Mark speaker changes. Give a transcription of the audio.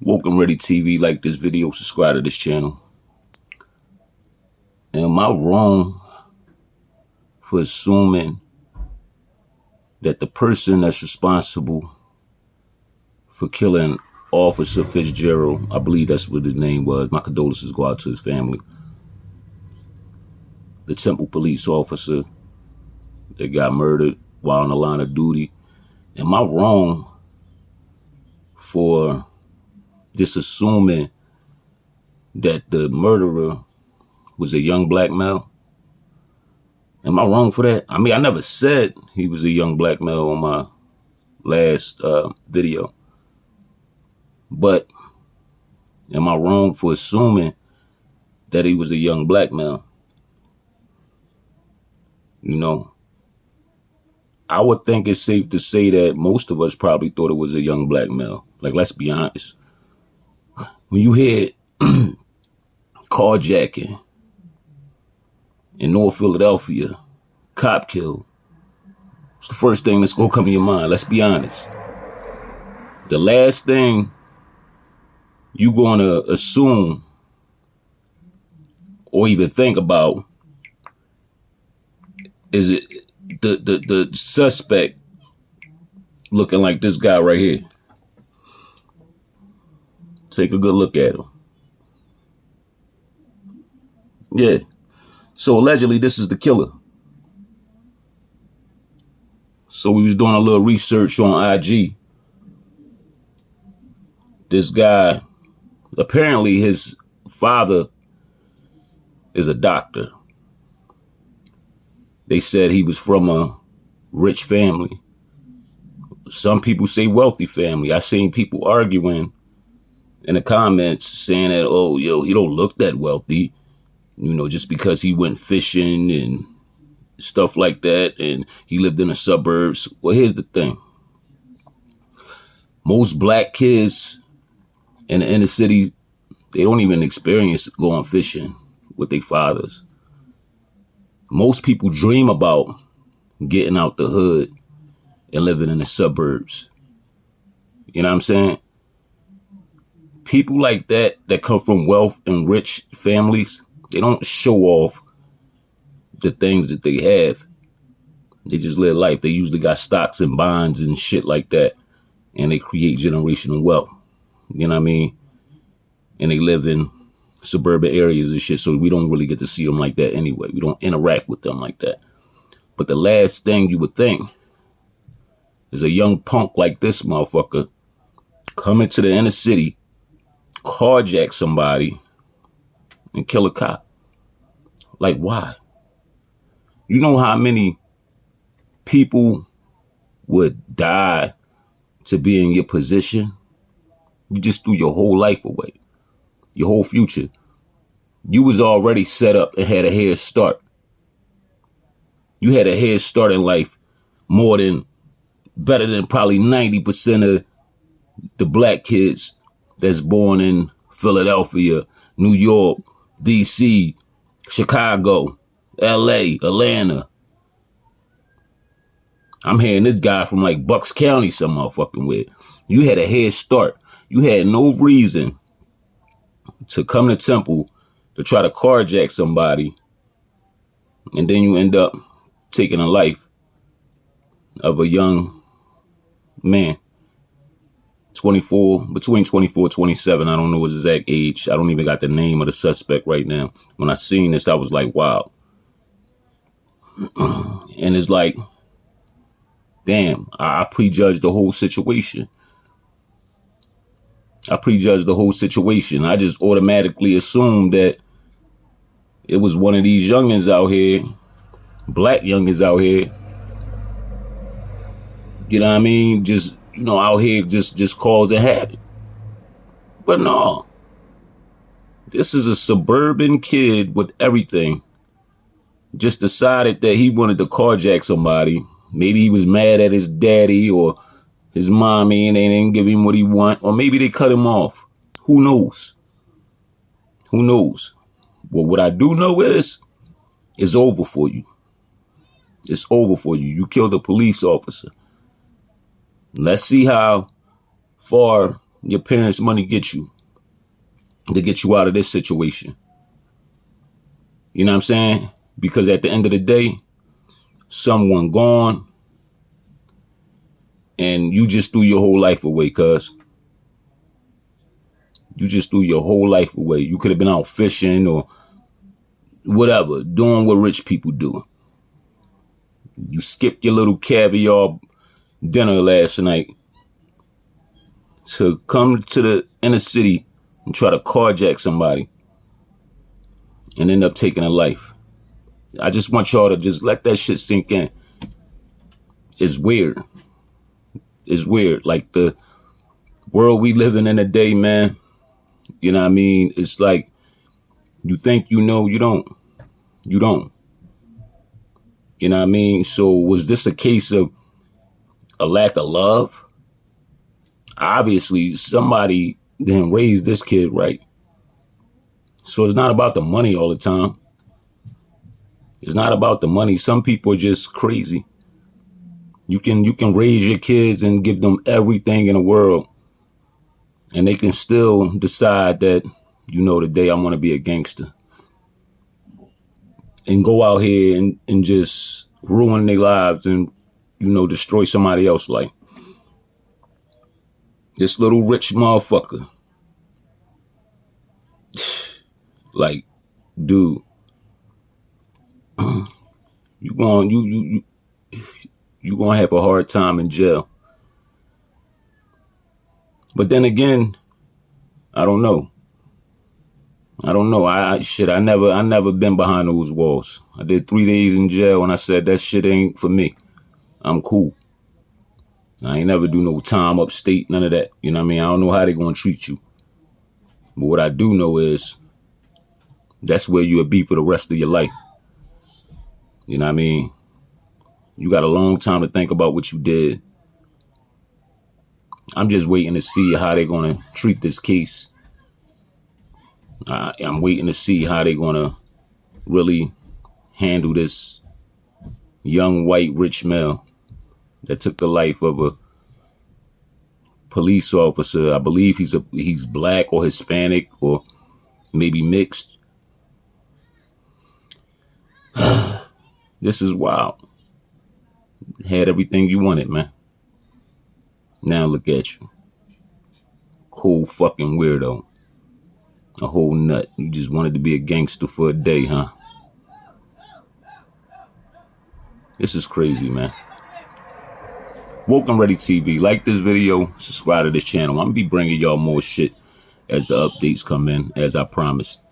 Speaker 1: Woke and Ready TV, like this video, subscribe to this channel. Am I wrong for assuming that the person that's responsible for killing Officer Fitzgerald, I believe that's what his name was, my condolences go out to his family, the Temple police officer that got murdered while on the line of duty, am I wrong for just assuming that the murderer was a young black male? Am I wrong for that? I mean, I never said he was a young black male on my last video. But am I wrong for assuming that he was a young black male? You know, I would think it's safe to say that most of us probably thought it was a young black male. Like, let's be honest. When you hear carjacking in North Philadelphia, cop killed, it's the first thing that's going to come in your mind. Let's be honest. The last thing you're going to assume or even think about is it the suspect looking like this guy right here. Take a good look at him. Yeah. So allegedly this is the killer. So we was doing a little research on IG. This guy, apparently his father is a doctor. They said he was from a rich family. Some people say wealthy family. I seen people arguing in the comments saying that, oh, yo, he don't look that wealthy, you know, just because he went fishing and stuff like that, and he lived in the suburbs. Well, here's the thing. Most black kids in the inner city, they don't even experience going fishing with their fathers. Most people dream about getting out the hood and living in the suburbs. You know what I'm saying? People like that come from wealth and rich families, they don't show off the things that they have. They just live life. They usually got stocks and bonds and shit like that. And they create generational wealth. You know what I mean? And they live in suburban areas and shit. So we don't really get to see them like that anyway. We don't interact with them like that. But the last thing you would think is a young punk like this motherfucker come into the inner city, carjack somebody, and kill a cop. Like, why? You know how many people would die to be in your position? You just threw your whole life away, your whole future. You was already set up and had a head start. You had a head start in life better than probably 90% of the black kids that's born in Philadelphia, New York, DC, Chicago, LA, Atlanta. I'm hearing this guy from like Bucks County some motherfucking with. You had a head start. You had no reason to come to Temple to try to carjack somebody, and then you end up taking a life of a young man. 24, between 24 and 27. I don't know his exact age. I don't even got the name of the suspect right now. When I seen this, I was like, wow. And it's like, damn, I prejudged the whole situation. I just automatically assumed that it was one of these youngins out here, black youngins out here. You know what I mean? Just, you know, out here just causing havoc. But no. This is a suburban kid with everything. Just decided that he wanted to carjack somebody. Maybe he was mad at his daddy or his mommy and they didn't give him what he want. Or maybe they cut him off. Who knows? Who knows? Well, what I do know is it's over for you. It's over for you. You killed a police officer. Let's see how far your parents' money get you to get you out of this situation. You know what I'm saying? Because at the end of the day, someone gone and you just threw your whole life away, cuz. You just threw your whole life away. You could have been out fishing or whatever, doing what rich people do. You skipped your little caviar dinner last night to come to the inner city and try to carjack somebody and end up taking a life. I just want y'all to just let that shit sink in. It's weird. It's weird. Like the world we living in today, man. You know what I mean? It's like you think you know, you don't. You don't. You know what I mean? So was this a case of a lack of love? Obviously, somebody didn't raise this kid right. So it's not about the money all the time. It's not about the money. Some people are just crazy. You can raise your kids and give them everything in the world, and they can still decide that, today I want to be a gangster and go out here and just ruin their lives and, destroy somebody else's life. This little rich motherfucker. Like, dude, you gonna have a hard time in jail. But then again, I don't know. I never been behind those walls. I did 3 days in jail and I said that shit ain't for me. I'm cool. I ain't never do no time upstate, none of that. You know what I mean? I don't know how they gonna treat you. But what I do know is that's where you'll be for the rest of your life. You know what I mean? You got a long time to think about what you did. I'm just waiting to see how they're gonna treat this case. I'm waiting to see how they're gonna really handle this young white rich male that took the life of a police officer. I believe he's black or Hispanic or maybe mixed. This is wild. Had everything you wanted, man. Now look at you. Cool fucking weirdo. A whole nut. You just wanted to be a gangster for a day, huh? This is crazy, man. Woke and Ready TV. Like this video. Subscribe to this channel. I'm going to be bringing y'all more shit as the updates come in, as I promised.